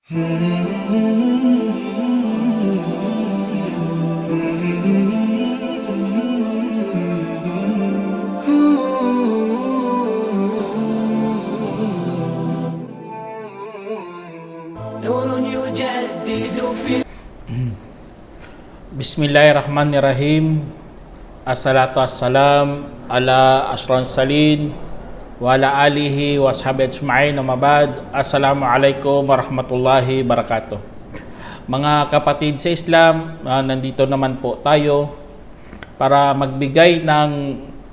Bismillahirrahmanirrahim. Assalatu wassalam ala asran salin wa ala alihi wa sahbihi ajma'in. Amabad. Assalamualaikum warahmatullahi wabarakatuh. Mga kapatid sa Islam, nandito naman po tayo para magbigay ng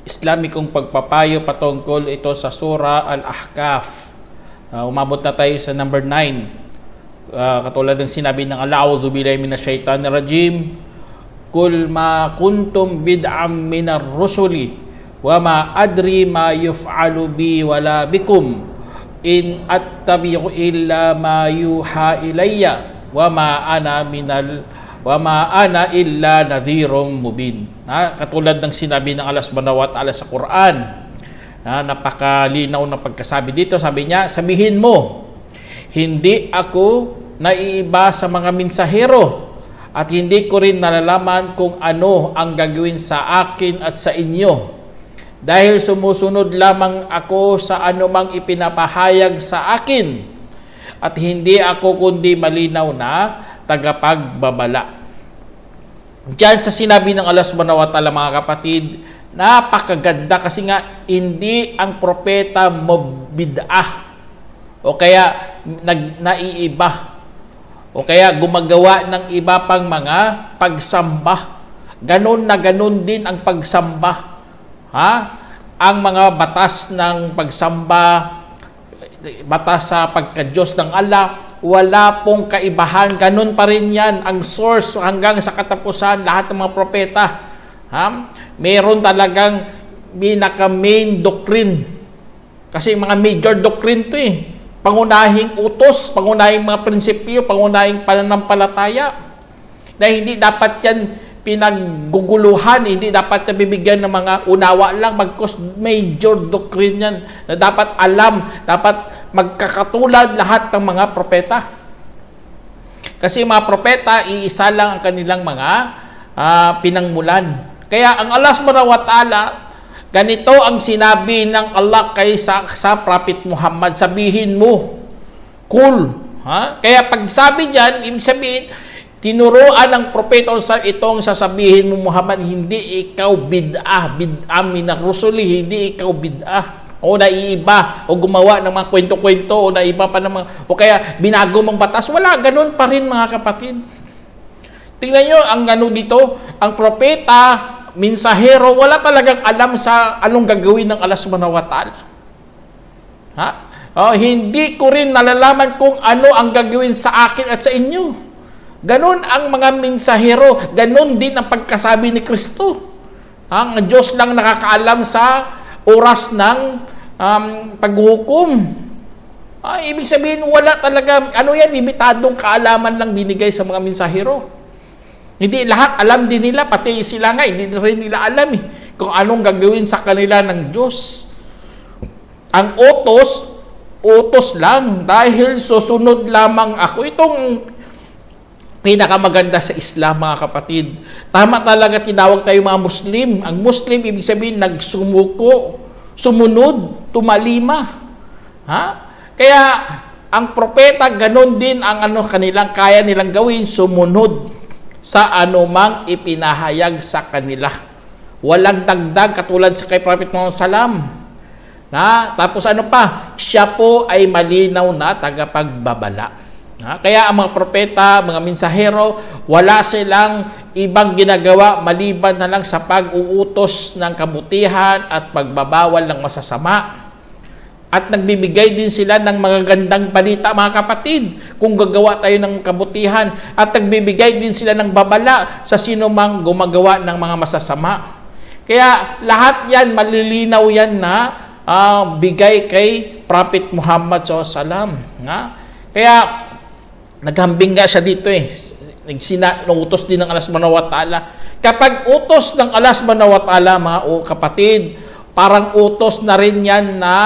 Islamikong pagpapayo patungkol ito sa Surah Al-Ahqaf. Umabot na tayo sa number 9. Katulad ng sinabi ng Allah, a'udzu billahi minasyaitonir rajim. Kul ma kuntum bid'am minar rusuli wa ma adri ma yuf'alu bi wala bikum in attabi'u illa ma yuha ilayya wa ma ana illa nadhirun mubin. Katulad ng sinabi ng Allah Subhanahu wa Ta'ala sa Quran. Napakalinaw na pagkasabi dito. Sabi niya, sabihin mo, hindi ako naiiba sa mga mensahero at hindi ko rin nalalaman kung ano ang gagawin sa akin at sa inyo. Dahil sumusunod lamang ako sa anumang ipinapahayag sa akin. At hindi ako kundi malinaw na tagapagbabala. Diyan sa sinabi ng Allah Subhanahu wa Ta'ala, mga kapatid, napakaganda kasi nga hindi ang propeta mabid'ah o kaya naiiba o kaya gumagawa ng iba pang mga pagsamba. Ganon na ganon din ang pagsamba. Ang mga batas ng pagsamba, batas sa pagka-Diyos ng Allah, wala pong kaibahan. Ganon pa rin yan. Ang source hanggang sa katapusan, lahat ng mga propeta. Meron talagang pinaka-main doctrine. Kasi mga major doctrine to pangunahing utos, pangunahing mga prinsipyo, pangunahing pananampalataya na hindi dapat yan pinagguguluhan, hindi dapat yan bibigyan ng mga unawa lang, bagkus major doctrine yan na dapat alam, dapat magkakatulad lahat ng mga propeta. Kasi mga propeta, iisa lang ang kanilang mga pinangmulan. Kaya ang Allah Subhanahu wa Ta'ala, ganito ang sinabi ng Allah kay sa Prophet Muhammad, sabihin mo, cool. Kaya pag sabi dyan, ibig sabihin, tinuruan ng propeta sa itong sasabihin mo, Muhammad, hindi ikaw bid'ah, minar rusuli, hindi ikaw bid'ah, o naiiba, o gumawa ng mga kwento-kwento, o naiba pa ng mga, o kaya binago mong batas. Wala, ganun pa rin, mga kapatid. Tingnan nyo, ang ano dito, ang propeta, mensahero, wala talagang alam sa anong gagawin ng Allah Subhanahu wa Ta'ala. Hindi ko rin nalalaman kung ano ang gagawin sa akin at sa inyo. Ganon ang mga mensahero, ganon din ang pagkasabi ni Kristo. Ang Diyos lang nakakaalam sa oras ng paghukom. Ibig sabihin, wala talaga, limitadong kaalaman lang binigay sa mga mensahero. Hindi lahat alam din nila, pati sila nga, hindi rin nila alam kung anong gagawin sa kanila ng Diyos. Ang utos lang, dahil susunod lamang ako. Itong pinakamaganda sa Islam, mga kapatid. Tama talaga tinawag tayo mga Muslim. Ang Muslim, ibig sabihin, nagsumuko, sumunod, tumalima. Kaya, ang propeta, ganon din ang kanilang kaya nilang gawin, sumunod sa anumang ipinahayag sa kanila. Walang dagdag katulad sa kay Prophet Muhammad Salam. Tapos ano pa? Siya po ay malinaw na tagapagbabala. Kaya ang mga propeta, mga mensahero, wala silang ibang ginagawa maliban na lang sa pag-uutos ng kabutihan at pagbabawal ng masasama. At nagbibigay din sila ng magagandang balita, mga kapatid, kung gagawa tayo ng kabutihan. At nagbibigay din sila ng babala sa sino mang gumagawa ng mga masasama. Kaya lahat yan, malilinaw yan na bigay kay Prophet Muhammad SAW. Kaya naghambing nga siya dito utos din ng Allah Subhanahu wa Ta'ala. Kapag utos ng Allah Subhanahu wa Ta'ala, mga kapatid, parang utos na rin yan na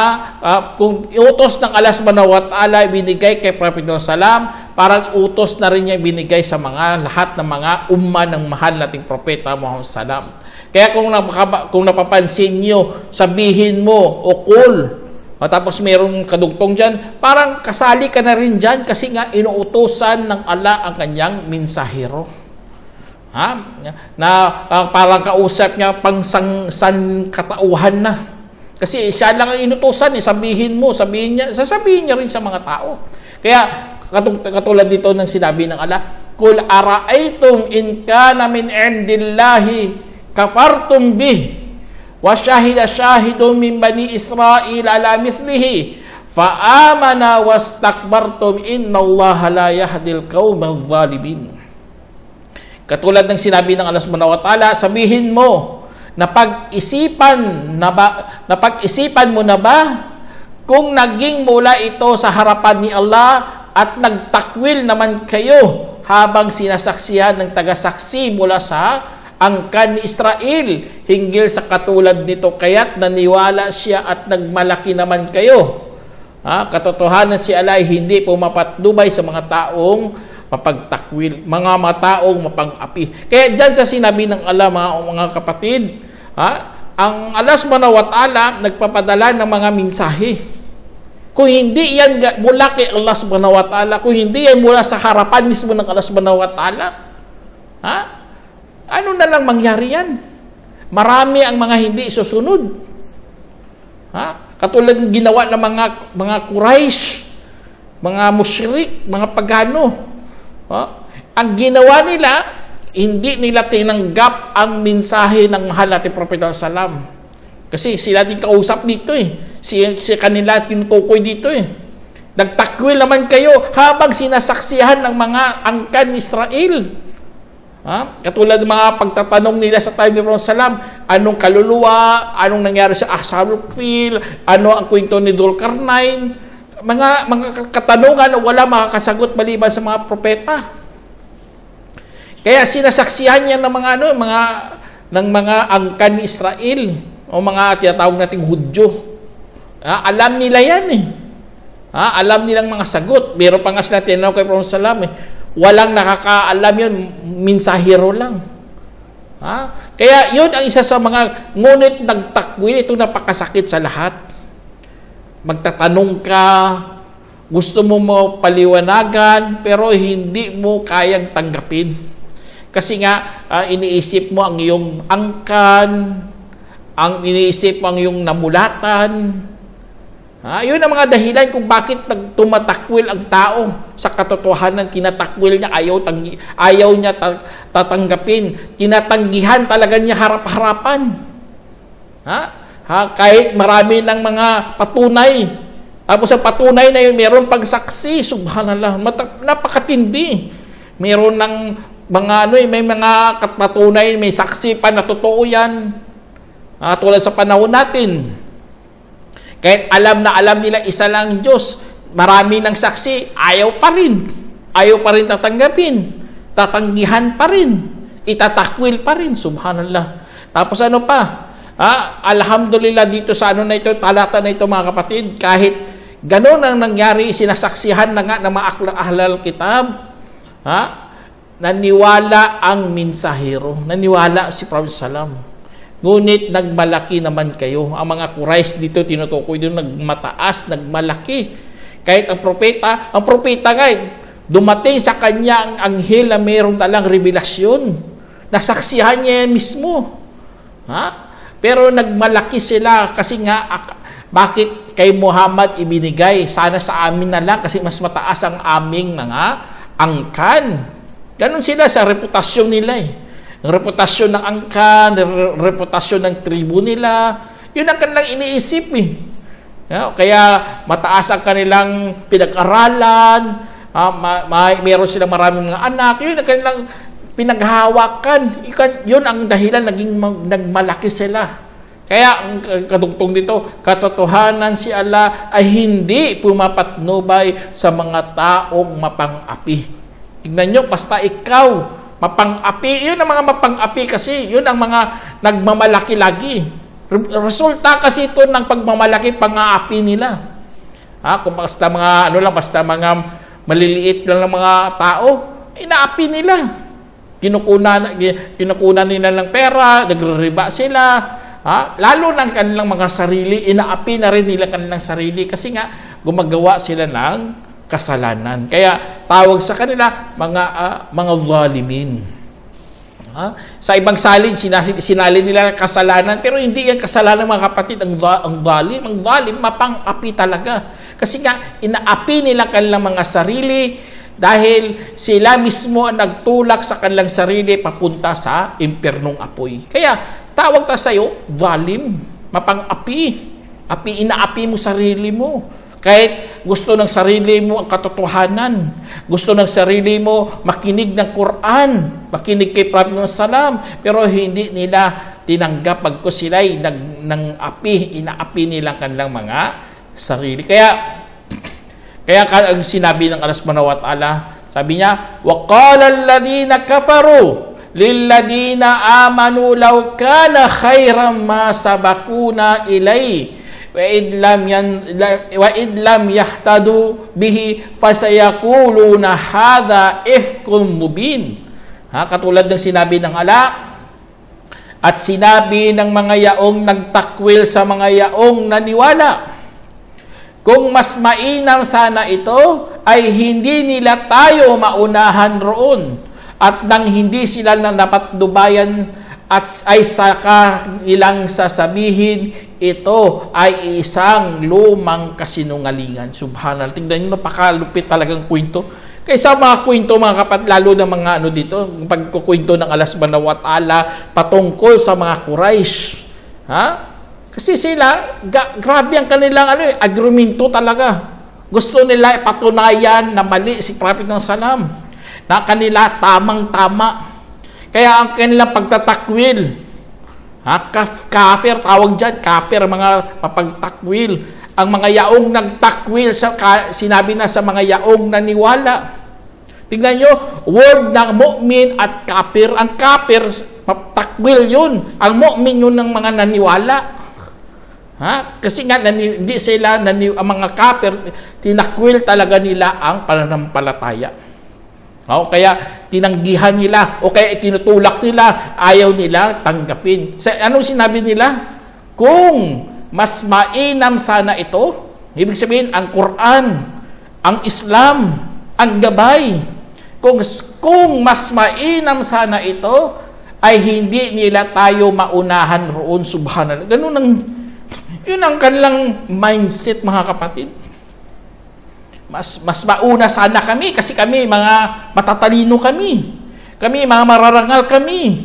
kung utos ng Allah subhanahu wa ta'ala binigay kay Prophet Salam, parang utos na rin yan binigay sa mga lahat ng mga umma ng mahal nating Propeta Muhammad Salam. Kaya kung napapansin nyo, sabihin mo, ukul, tapos mayroong kadugtong dyan, parang kasali ka na rin dyan kasi nga inuutosan ng Allah ang kanyang mensahero. Parang kausap niya pang katauhan na. Kasi siya lang ang inutusan, sasabihin niya rin sa mga tao. Kaya katulad dito ng sinabi ng Allah, Kul ara'aytum in kana min indillahi kafartum bih wa shahida shahidun min bani Israil ala mithlihi fa amana wastakbartum innallaha la yahdil qaumal zalimin. Katulad ng sinabi ng Allah subhanahu wa ta'ala, sabihin mo, napag-isipan mo na ba kung naging mula ito sa harapan ni Allah at nagtakwil naman kayo habang sinasaksihan ng tagasaksi mula sa angkan ni Israel hinggil sa katulad nito, kaya't naniwala siya at nagmalaki naman kayo. Katotohanan si Allah hindi pumapatnubay sa mga taong mapagtakwil, mga mataong mapang-api. Kaya dyan sa sinabi ng Allah, mga kapatid, ang Allah subhanahu wa ta'ala nagpapadala ng mga mensahe. Kung hindi yan mula kay Allah subhanahu wa ta'ala, kung hindi yan mula sa harapan mismo ng Allah subhanahu wa ta'ala, ano na lang mangyari yan? Marami ang mga hindi susunod. Katulad ng ginawa ng mga Quraysh, mga musyrik, mga pagano. Ang ginawa nila, hindi nila tinanggap ang mensahe ng mahal natin Prophet Salam. Kasi sila din kausap dito si kanila tinutukoy dito Nagtakwil naman kayo habang sinasaksihan ng mga angkan Israel. Katulad ng mga pagtatanong nila sa time ni Prophet Salam, anong kaluluwa, anong nangyari sa Ashabul Fil, ano ang kwento ni Dhul-Qarnain, mga katanungan na wala makakasagot maliban sa mga propeta. Kaya sinasaksihan niya ng mga angkan ni Israel o mga tinatawag nating Hudyo. Alam nila yan alam nilang mga sagot. Meron pa nga sila tinanong kay Prophet Salam walang nakakaalam yun, mensahero lang. Kaya yun ang isa sa mga ngunit nagtakwil, ito napakasakit sa lahat. Magtatanong ka, gusto mo paliwanagan, pero hindi mo kayang tanggapin. Kasi nga, iniisip mo ang iyong angkan, iniisip mo ang iyong namulatan. Yun ang mga dahilan kung bakit tumatakwil ang tao sa katotohanan. Kinatakwil niya, ayaw niya tatanggapin. Tinatanggihan talaga niya harap-harapan. Kahit marami ng mga patunay. Tapos sa patunay na yun, mayroon pagsaksi. Subhanallah, napakatindi. Mayroon ng may mga patunay, may saksi pa na totoo yan. Tulad sa panahon natin. Kahit alam nila isa lang Diyos, marami ng saksi, ayaw pa rin. Ayaw pa rin tatanggapin. Tatanggihan pa rin. Itatakwil pa rin. Subhanallah. Tapos ano pa? Alhamdulillah dito sa talata na ito mga kapatid, kahit ganun ang nangyari, sinasaksihan na nga ng mga ahlal kitab, naniwala ang mensahero. Naniwala si Prophet Salam. Ngunit nagmalaki naman kayo. Ang mga Quraysh dito, tinutukoy dito, nagmataas, nagmalaki. Kahit ang propeta nga, dumating sa kanya ang anghel na mayroong talang revelasyon. Nasaksihan niya mismo. Pero nagmalaki sila kasi nga, bakit kay Muhammad ibinigay? Sana sa amin na lang kasi mas mataas ang aming mga angkan. Ganon sila sa reputasyon nila reputasyon ng angkan, reputasyon ng tribu nila, yun ang kanilang iniisip Kaya mataas ang kanilang pinag-aralan, mayroon silang maraming mga anak, yun ang kanilang pinaghahawakan. Yun ang dahilan nagmalaki sila. Kaya ang kadugtong dito, katotohanan si Allah ay hindi pumapatnubay sa mga taong mapang-api. Tignan nyo, basta ikaw mapang-api, yun ang mga mapang-api kasi, yun ang mga nagmamalaki lagi. Resulta kasi ito ng pagmamalaki, pang-aapi nila. Kung basta mga, basta mga maliliit lang ng mga tao, inaapi nila. Kinukunan nila ng pera, nagre-riba sila. Lalo ng kanilang mga sarili, inaapi na rin nila kanilang sarili kasi nga gumagawa sila ng kasalanan. Kaya tawag sa kanila mga zalimin. Sa ibang salin, sinalin nila kasalanan, pero hindi yan kasalanan, mga kapatid. Ang zalim, mapang-api talaga. Kasi nga, inaapi nila kanilang mga sarili dahil sila mismo ang nagtulak sa kanilang sarili papunta sa impernong apoy. Kaya, tawag ta sa'yo, zalim, mapang-api. Inaapi mo sarili mo. Kahit gusto ng sarili mo ang katotohanan, gusto ng sarili mo makinig ng Quran, makinig kay Prophet Muhammad, pero hindi nila tinanggap pagko sila'y inaapi nila kanilang mga sarili. Kaya ang sinabi ng Allah subhanahu wa ta'ala, sabi niya, وَقَالَ الَّذِينَ كَفَرُوا لِلَّذِينَ آمَنُوا لَوْ كَانَ خَيْرًا مَا سَبَقُونَا إِلَيْهِ وَإِذْ لَمْ يَهْتَدُوا بِهِ فَسَيَقُولُونَ هَذَا إِفْكٌ مُبِينٌ. Katulad ng sinabi ng Allah, at sinabi ng mga yaong nagtakwil sa mga yaong naniwala, kung mas mainam sana ito, ay hindi nila tayo maunahan roon, at nang hindi sila na napatnubayan at ay saka ilang sasabihin, ito ay isang lumang kasinungalingan. Subhanallah. Tingnan nyo, napakalupit talagang kwento. Kaysa mga kwento, mga kapatid, lalo na mga dito, pagkukwento ng Allah subhanahu wa ta'ala patungkol sa mga Quraysh. Kasi sila, grabe ang kanilang agrumento talaga. Gusto nila ipatunayan na mali si Prophet ng Salam, na kanila tamang-tama. Kaya ang kanilang pagtatakwil, kafir, tawag dyan, kafir, mga papagtakwil. Ang mga yaong nagtakwil, sinabi na sa mga yaong naniwala. Tingnan nyo, word ng mu'min at kafir. Ang kafir, takwil yun. Ang mu'min yun ng mga naniwala. Kasi nga, hindi sila, ang mga kafir, tinakwil talaga nila ang pananampalataya. Kaya tinanggihan nila o kaya itinutulak nila, ayaw nila tanggapin. Anong sinabi nila? Kung mas mainam sana ito, ibig sabihin ang Quran, ang Islam, ang gabay. Kung mas mainam sana ito, ay hindi nila tayo maunahan roon, subhanallah. Yun ang kanilang mindset, mga kapatid. Mas mauna sana kami kasi kami mga matatalino kami. Kami mga mararangal kami.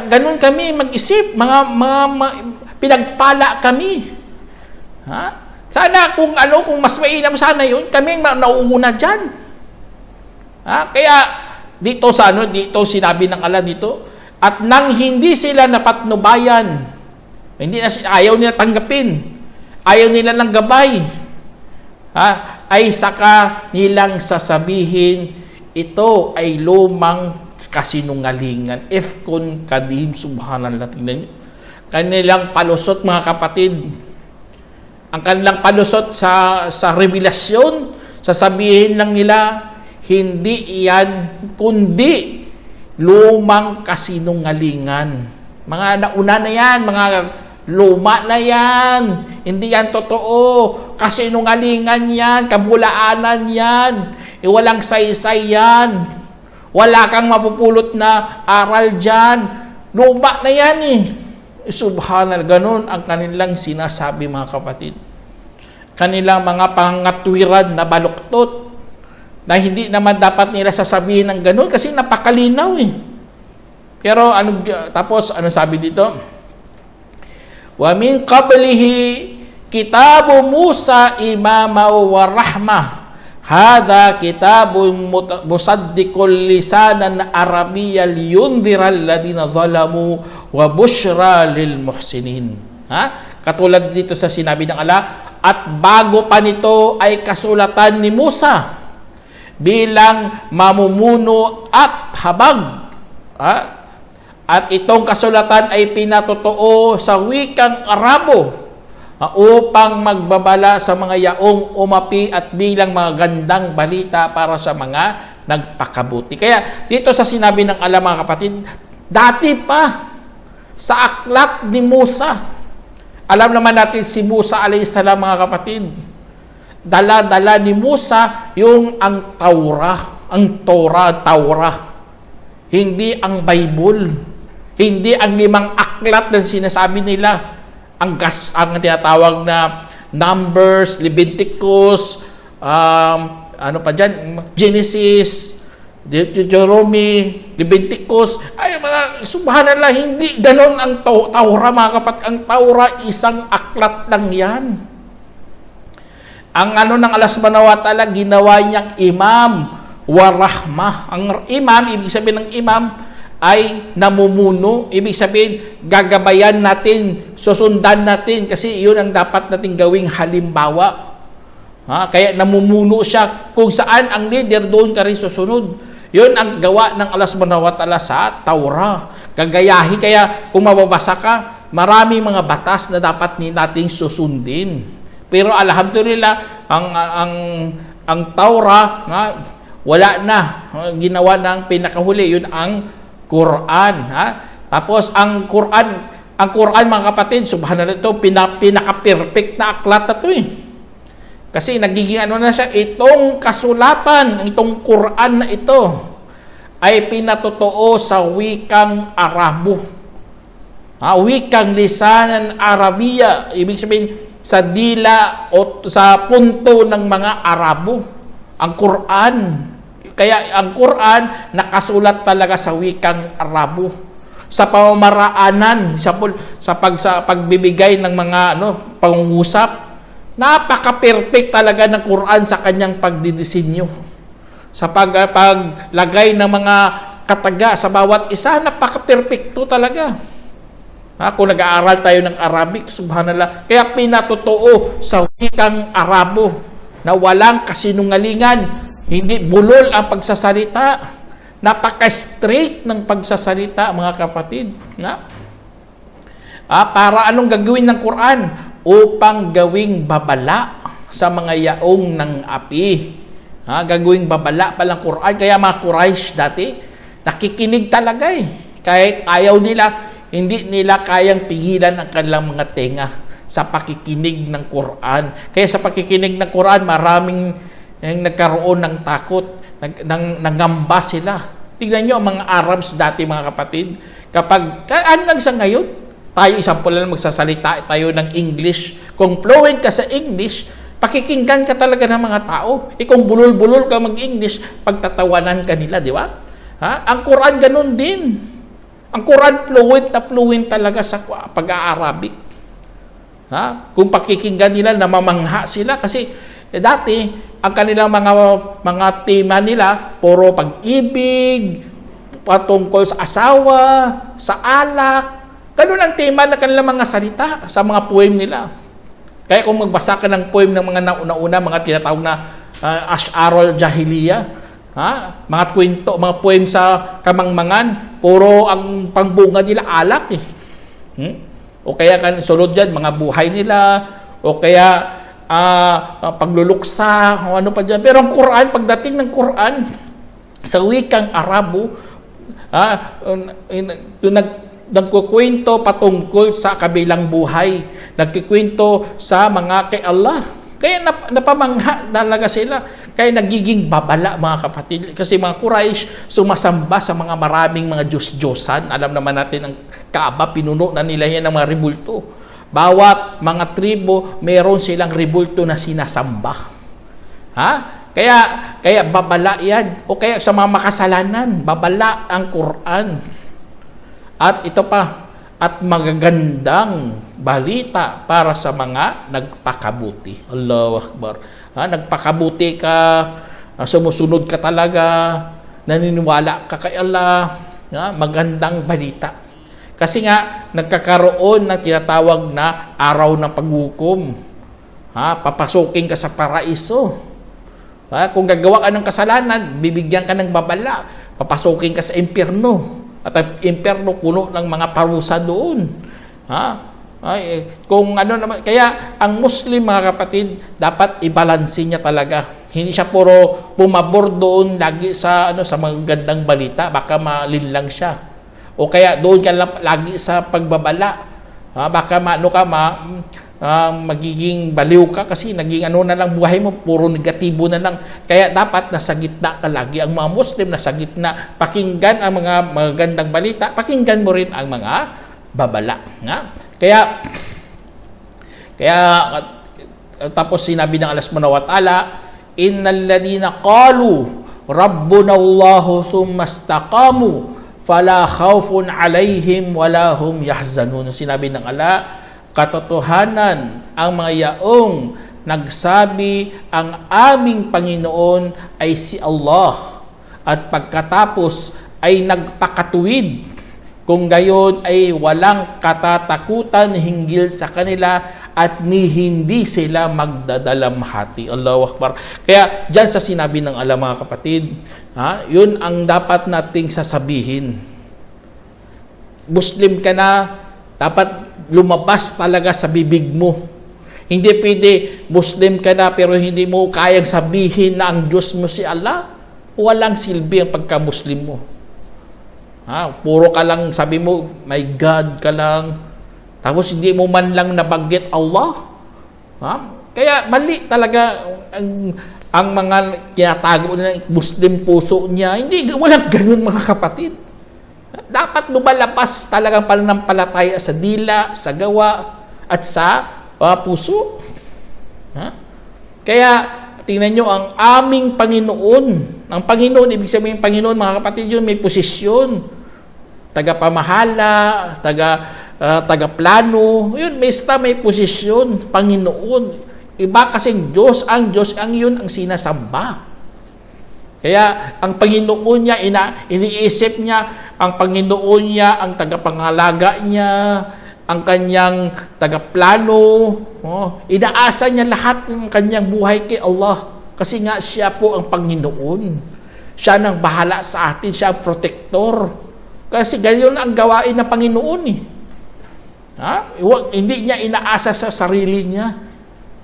Ganun kami mag-isip, mga pinagpala kami. Sana kung mas mainam sana 'yun, kami nauuna diyan. Kaya dito sinabi ng Allah dito, at nang hindi sila napatnubayan, ayaw nila tanggapin, ayaw nila ng gabay, ay saka nilang sasabihin, ito ay lumang kasinungalingan. Ifkun kadim, subhanallah. Tingnan nyo. Kanilang palusot, mga kapatid. Ang kanilang palusot sa revelasyon, sasabihin lang nila, hindi iyan, kundi lumang kasinungalingan. Mga nauna na yan, mga luma na yan, hindi yan totoo, kasinungalingan yan, kabulaanan yan, walang saysay yan, wala kang mapupulot na aral dyan, luma na yan Subhanallah, ganun ang kanilang sinasabi, mga kapatid. Kanilang mga pangatwiran na baluktot, na hindi naman dapat nila sasabihin ng ganun kasi napakalinaw Pero tapos ano sabi dito? Wa min qablihi kitabu Musa imama wa rahmah. Hada kitabun musaddiqul lisanan arabiyyan liyundhiral ladina zalamu wa busyra lil muhsinin. Katulad dito sa sinabi ng Allah, at bago pa nito ay kasulatan ni Musa bilang mamumuno at habag. At itong kasulatan ay pinatotoo sa wikang Arabo upang magbabala sa mga yaong umapi at bilang mga gandang balita para sa mga nagpakabuti. Kaya dito sa sinabi ng Allah, mga kapatid, dati pa sa aklat ni Musa, alam naman natin si Musa alayhis salam, mga kapatid, dala-dala ni Musa yung ang Taurah, hindi ang Bible, hindi ang 5 aklat na sinasabi nila, ang tinatawag na Numbers, Leviticus, ano pa dyan, Genesis, Deuteronomy, Leviticus, ay mga subhanallah, hindi ganon ang Taurah, mga kapatid. Ang Taurah, isang aklat lang yan. Ang ng Allah subhanahu wa ta'ala, ginawa niyang imam wa rahmah. Ang imam, ibig sabihin ng imam, ay namumuno. Ibig sabihin, gagabayan natin, susundan natin, kasi yun ang dapat natin gawing halimbawa. Kaya namumuno siya. Kung saan ang leader, doon ka rin susunod. Yun ang gawa ng Allah subhanahu wa ta'ala sa Taurah. Gagayahi. Kaya kung mababasa ka, maraming mga batas na dapat nating susundin. Pero alhamdulillah, ang Taurah, wala na. Ginawa ng pinakahuli, yun ang Quran. Tapos ang Quran, mga kapatid, subhanallah, ito, pinaka-perfect na aklat na ito eh. Kasi nagiging na siya, itong kasulatan, itong Quran na ito, ay pinatotoo sa wikang Arabo. Wikang lisanan Arabiya, ibig sabihin, sa dila o sa punto ng mga Arabo, ang Quran. Kaya ang Quran nakasulat talaga sa wikang Arabo. Sa pamamaraanan, sa pagbibigay ng mga pangungusap, napaka-perfect talaga ng Quran sa kanyang pagdidisenyo. Sa paglagay ng mga kataga sa bawat isa, napaka-perfecto talaga. Kung nag-aaral tayo ng Arabic, subhanallah, kaya pinatotoo sa wikang Arabo na walang kasinungalingan, hindi bulol ang pagsasalita, napaka-straight ng pagsasalita, mga kapatid. Para anong gagawin ng Quran? Upang gawing babala sa mga yaong ng api. Gagawing babala palang Quran. Kaya mga Quraysh dati, nakikinig talaga eh. Kahit ayaw nila, hindi nila kayang pigilan ang kanilang mga tenga sa pakikinig ng Quran. Kaya sa pakikinig ng Quran, maraming nagkaroon ng takot, nangamba sila. Tignan nyo ang mga Arabs dati, mga kapatid. Hanggang sa ngayon, tayo isang pula lang magsasalita tayo ng English. Kung fluent ka sa English, pakikinggan ka talaga ng mga tao. Kung bulol-bulol ka mag-English, pagtatawanan ka nila, di ba? Ang Quran ganun din. Ang Quran fluent talaga sa pag-aarabic. Kung pakikinggan nila, namamangha sila kasi dati ang kanilang mga tema nila puro pag-ibig, patungkol sa asawa, sa alak. Ganun ang tema ng kanilang mga salita sa mga poem nila. Kaya kung magbasa ka ng poem ng mga nauna-una, mga tinatawag na Ash'arul Jahiliya, mga kwento, mga poem sa kamangmangan, puro ang pangbunga nila alak eh. O kaya sunod dyan, mga buhay nila, o kaya pagluluksa, o ano pa dyan. Pero ang Quran, pagdating ng Quran, sa wikang Arabo, nagkukwento patungkol sa kabilang buhay, nagkikwento sa mga kay Allah. Kaya napamangha talaga sila. Kaya nagiging babala, mga kapatid. Kasi mga Quraysh, sumasamba sa mga maraming mga Diyos-Diyosan. Alam naman natin, ang Kaaba, pinuno na nila yan ng mga ribulto. Bawat mga tribo, meron silang ribulto na sinasamba. Kaya babala yan. O kaya sa mga makasalanan, babala ang Quran. At ito pa, at magagandang balita para sa mga nagpakabuti. Allahu Akbar. Nagpakabuti ka, sumusunod ka talaga, naniniwala ka kay Allah, magandang balita. Kasi nga, nagkakaroon ng tinatawag na araw ng paghukom. Papasukin ka sa paraiso. Kung gagawa ka ng kasalanan, bibigyan ka ng babala. Papasukin ka sa impyerno. At ang impyerno puno ng mga parusa doon. Kung ano naman, kaya ang Muslim, mga kapatid, dapat ibalanse niya talaga. Hindi siya puro pumabor doon lagi sa mga gandang balita, baka malinlang siya. O kaya doon ka lagi sa pagbabala. Baka magiging baliw ka kasi naging na lang buhay mo, puro negatibo na lang. Kaya dapat nasa gitna ka lagi. Ang mga Muslim nasa gitna, pakinggan ang mga magandang balita, pakinggan mo rin ang mga babala. Kaya tapos sinabi ng Allah subhanahu wa ta'ala, innal ladina qalu rabbuna Allahu thumma istaqamu fala khawfun alaihim wala hum yahzanun. Sinabi ng Allah, katotohanan ang mga yaong nagsabi ang aming Panginoon ay si Allah at pagkatapos ay nagpakatuwid, kung gayon ay walang katatakutan hinggil sa kanila at hindi sila magdadalamhati. Allahu Akbar. Kaya dyan sa sinabi ng Allah, mga kapatid, yun ang dapat nating sasabihin. Muslim ka na, dapat lumabas talaga sa bibig mo. Hindi pwede Muslim ka na pero hindi mo kayang sabihin na ang Diyos mo si Allah. Walang silbi ang pagka-Muslim mo. Puro ka lang, sabi mo, my God ka lang. Tapos hindi mo man lang nabanggit Allah. Kaya mali talaga ang mga kinatago ng Muslim puso niya. Walang ganun, mga kapatid. Dapat lumalapas talagang pananampalataya sa dila, sa gawa, at sa puso. Kaya, tingnan nyo, ang aming Panginoon. Ang Panginoon, ibig sabihin Panginoon, mga kapatid, yun may posisyon. Taga-pamahala, taga-plano. Yun, may posisyon, Panginoon. Iba kasing Diyos ang yun ang sinasamba. Kaya ang Panginoon niya, iniisip niya, ang Panginoon niya, ang tagapangalaga niya, ang kanyang tagaplano, inaasa niya lahat ng kanyang buhay kay Allah. Kasi nga siya po ang Panginoon. Siya nang bahala sa atin, siya ang protector. Kasi ganyan ang gawain ng Panginoon eh. Hindi niya inaasa sa sarili niya.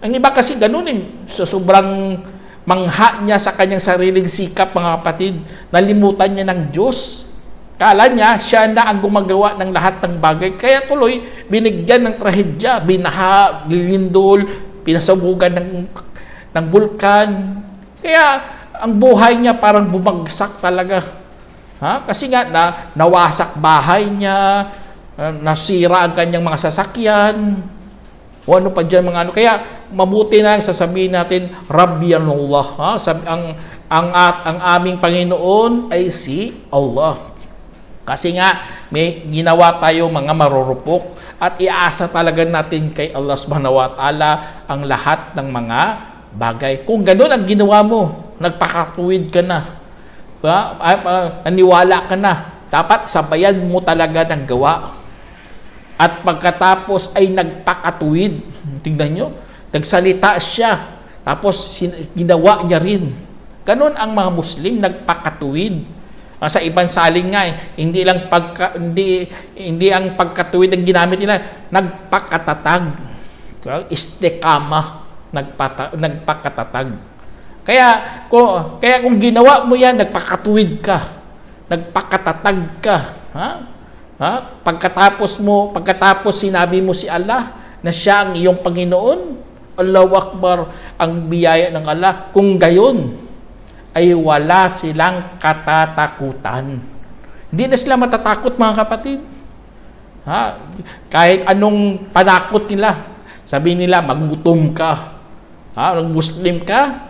Ang iba kasi ganun eh, sa sobrang mangha niya sa kanyang sariling sikap, mga kapatid, nalimutan niya ng Diyos. Kala niya, siya na ang gumagawa ng lahat ng bagay. Kaya tuloy, binigyan ng trahedya, binaha, lindol, pinasabugan ng bulkan. Kaya, ang buhay niya parang bumagsak talaga. Kasi nga, nawasak bahay niya, nasira ang kanyang mga sasakyan, o ano pa dyan, mga ano. Kaya, mabuti na sasabihin natin, Rabbi Allah. Ang aming Panginoon ay si Allah. Kasi nga, may ginawa tayo mga marurupok at iaasa talaga natin kay Allah subhanahu wa ta'ala ang lahat ng mga bagay. Kung gano'n ang ginawa mo, nagpakatuwid ka na, naniwala ka na, dapat sabayan mo talaga ng gawa. At pagkatapos ay nagpakatuwid. Tingnan nyo, nagsalita siya, tapos ginawa niya rin. Ganon ang mga Muslim, nagpakatuwid. Sa ibang saling nga, hindi ang pagkatuwid ang ginamit nila, nagpakatatag. Istikama, nagpakatatag. Kaya kung ginawa mo yan, nagpakatuwid ka, nagpakatatag ka. Pagkatapos sinabi mo si Allah na siya ang iyong Panginoon, Allahu Akbar, ang biyaya ng Allah. Kung gayon, ay wala silang katatakutan. Hindi na sila matatakot, mga kapatid. Kahit anong panakot nila, sabi nila, magutom ka. Muslim ka,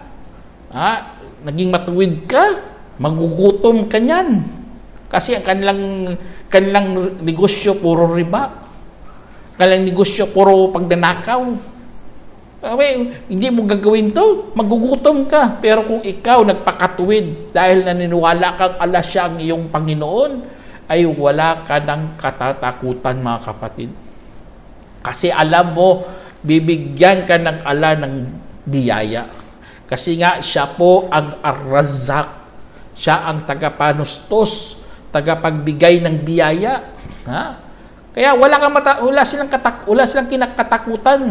naging matuwid ka, magugutom ka niyan. Kasi ang kanilang negosyo puro riba. Kanilang negosyo puro pagdanakaw. Hindi mo gagawin to, magugutom ka. Pero kung ikaw nagpakatuwid dahil naniniwala kang Allah siya ang iyong Panginoon, ay wala ka ng katatakutan, mga kapatid. Kasi alam mo, bibigyan ka ng Allah ng biyaya. Kasi nga, siya po ang Ar-Razzaq. Siya ang tagapanustos tagapagbigay ng biyaya. Ha? Kaya wala silang kinakatakutan.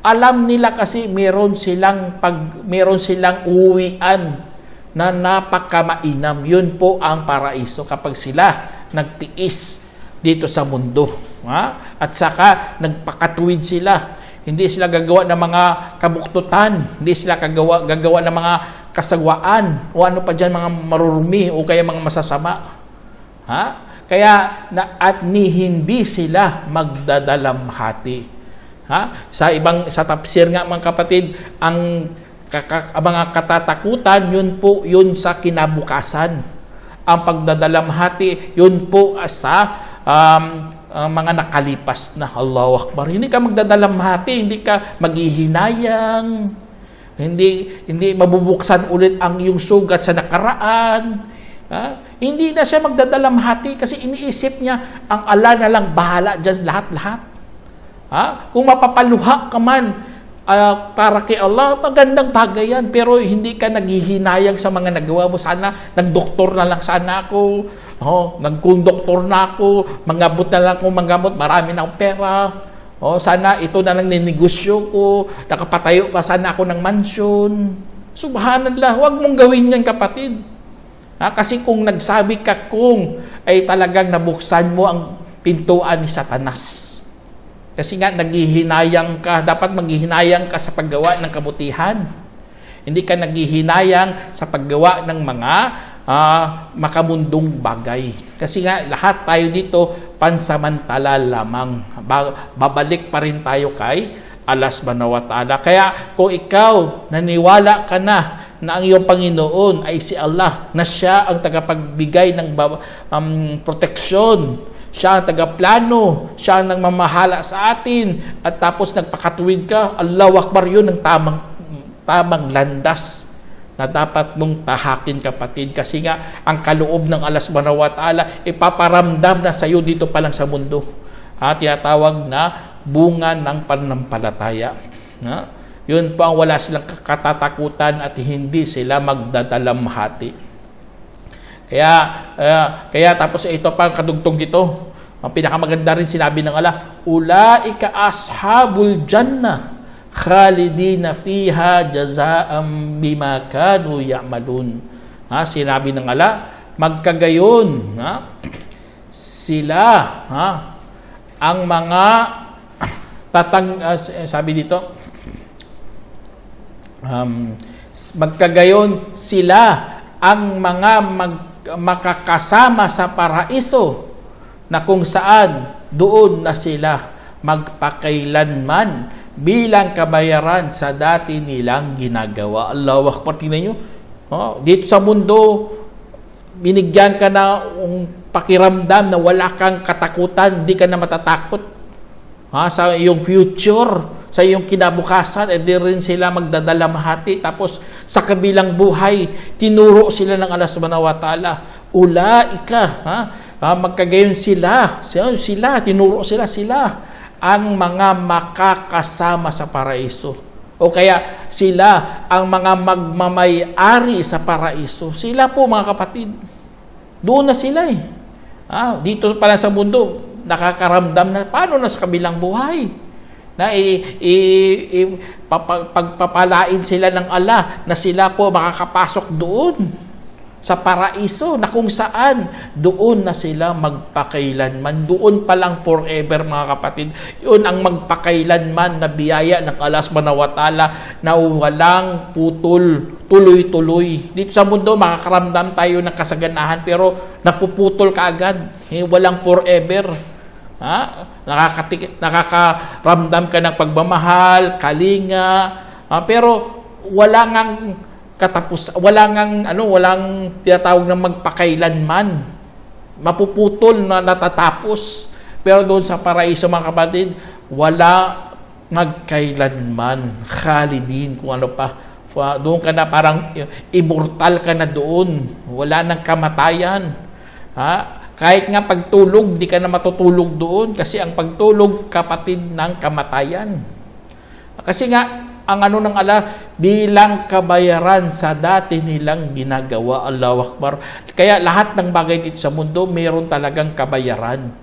Alam nila kasi meron silang uwian na napakamainam. Yun po ang paraiso kapag sila nagtiis dito sa mundo. Ha? At saka nagpakatuwid sila. Hindi sila gagawa ng mga kabuktutan. Hindi sila gagawa ng mga kasagwaan o ano pa dyan, mga marurumi o kaya mga masasama. Ha? Kaya hindi sila magdadalamhati. Ha? Sa tafsir nga mga kapatid, ang mga katatakutan, yun sa kinabukasan. Ang pagdadalamhati, yun po sa mga nakalipas na. Allahu Akbar. Hindi ka magdadalamhati, hindi ka maghihinayang, hindi mabubuksan ulit ang iyong sugat sa nakaraan. Hindi na siya magdadalamhati kasi iniisip niya ang Allah na lang bahala dyan lahat-lahat. Kung mapapaluha ka man para kay Allah, magandang bagay yan, pero hindi ka naghihinayang sa mga nagawa mo. Sana nagdoktor na lang sana ako, nagkondoktor na ako, mangabot na lang ako, marami na akong pera. Sana ito na lang ninegosyo ko, nakapatayo pa sana ako ng mansyon. Subhanallah, huwag mong gawin yan, kapatid. Kasi kung nagsabi ka ay talagang nabuksan mo ang pintuan ni Satanas. Kasi nga naghihinayang ka, dapat maghihinayang ka sa paggawa ng kabutihan. Hindi ka naghihinayang sa paggawa ng mga makamundong bagay. Kasi nga lahat tayo dito pansamantala lamang. Babalik pa rin tayo kay Allah subhanahu wa ta'ala. Kaya kung ikaw naniwala ka na ang iyong Panginoon ay si Allah, na siya ang tagapagbigay ng proteksyon, siya ang tagaplano, siya ang nagmamahala sa atin, at tapos nagpakatuwid ka, Allahu Akbar, yun ang tamang landas na dapat mong tahakin, kapatid. Kasi nga, ang kaloob ng Allah subhanahu wa ta'ala, ipaparamdam na sa iyo dito pa lang sa mundo. Tinatawag na bunga ng pananampalataya. Yun po ang wala silang katatakutan at hindi sila magdadalamhati. Kaya tapos ito pa ang kadugtong dito. Ang pinakamaganda rin sinabi ng Allah, ulaika ashabul jannah khalidina fiha jazaa'an bima kanu ya'malun. Sinabi ng Allah, magkagayon, sila, ang mga sabi dito, magkagayon sila ang mga makakasama sa paraiso na kung saan doon na sila magpakailanman bilang kabayaran sa dati nilang ginagawa. Allahu Akbar. Tingnan nyo. Dito sa mundo, binigyan ka na pakiramdam na wala kang katakutan, hindi ka na matatakot sa iyong future, sa iyong kinabukasan, di rin sila magdadalamhati. Tapos sa kabilang buhay, tinuro sila ng Allah subhanahu wa ta'ala, ulaika, magkagayon sila, tinuro sila ang mga makakasama sa paraiso. O kaya sila ang mga magmamay-ari sa paraiso. Sila po, mga kapatid, doon na sila dito pala sa mundo, nakakaramdam na paano na sa kabilang buhay. Na pagpapalain sila ng Allah na sila po makakapasok doon sa paraiso na kung saan doon na sila magpakailanman. Doon pa lang forever, mga kapatid. Yun ang magpakailanman na biyaya ng Allah subhanahu wa ta'ala na walang putol, tuloy-tuloy. Dito sa mundo, makakaramdam tayo ng kasaganahan pero napuputol kaagad. Walang forever. Nakakaramdam ka ng pagmamahal, kalinga, pero wala ngang walang tinatawag na magpakailanman. Mapuputol na natatapos. Pero doon sa paraiso, mga kapatid, wala magkailanman. Khalidin, kung ano pa. Doon ka na parang immortal ka na doon. Wala nang kamatayan. Kahit nga pagtulog, di ka na matutulog doon. Kasi ang pagtulog, kapatid ng kamatayan. Kasi nga, ang ano ng Allah bilang kabayaran sa dati nilang ginagawa. Allahu Akbar. Kaya lahat ng bagay dito sa mundo, mayroon talagang kabayaran.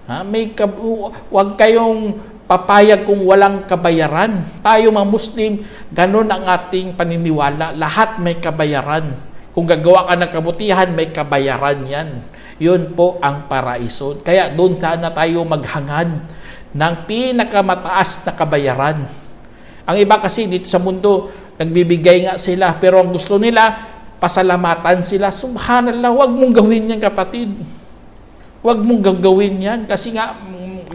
Huwag kayong papayag kung walang kabayaran. Tayo mga Muslim, ganun ang ating paniniwala. Lahat may kabayaran. Kung gagawa ka ng kabutihan, may kabayaran yan. Yun po ang paraiso. Kaya doon sana tayo maghangad ng pinakamataas na kabayaran. Ang iba kasi dito sa mundo, nagbibigay nga sila, pero ang gusto nila, pasalamatan sila. Subhanallah, huwag mong gawin yan, kapatid. Huwag mong gagawin yan kasi nga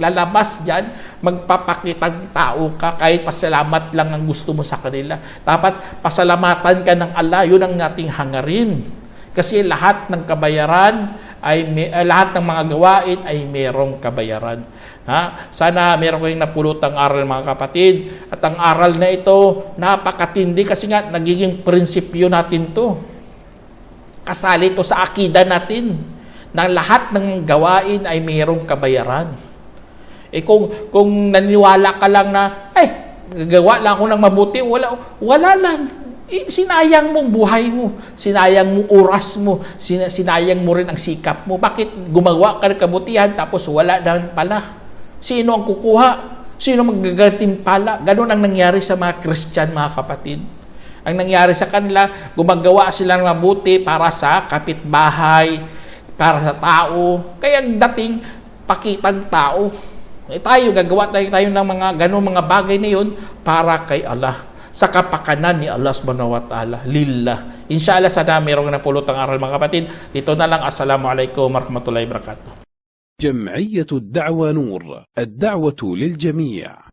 lalabas dyan, magpapakitang tao ka kahit pasalamat lang ang gusto mo sa kanila. Dapat pasalamatan ka ng Allah, yun ang nating hangarin. Kasi lahat ng kabayaran lahat ng mga gawain ay merong kabayaran. Sana meron kayong napulutang aral mga kapatid. At ang aral na ito, napakatindi kasi nga nagiging prinsipyo natin to. Kasali ito sa akida natin na lahat ng gawain ay merong kabayaran. Kung naniwala ka lang na, gagawa lang ako ng mabuti, wala lang. Sinayang mo buhay mo, sinayang mo oras mo, sinayang mo rin ang sikap mo. Bakit gumawa ka ng kabutihan tapos wala na pala? Sino ang kukuha? Sino magagagantimpala? Ganon ang nangyari sa mga Christian, mga kapatid. Ang nangyari sa kanila, gumagawa sila ng mabuti para sa kapitbahay, para sa tao. Kaya dating pakitang tao. Tayo, gagawa tayo ng mga ganong mga bagay na yun para kay Allah. Sa kapakanan ni Allah subhanahu wa ta'ala. Lillah. Inshallah, sana mayroong napulutang aral mga kapatid. Dito na lang. Assalamualaikum warahmatullahi wabarakatuh. جمعية الدعوة نور، الدعوة للجميع.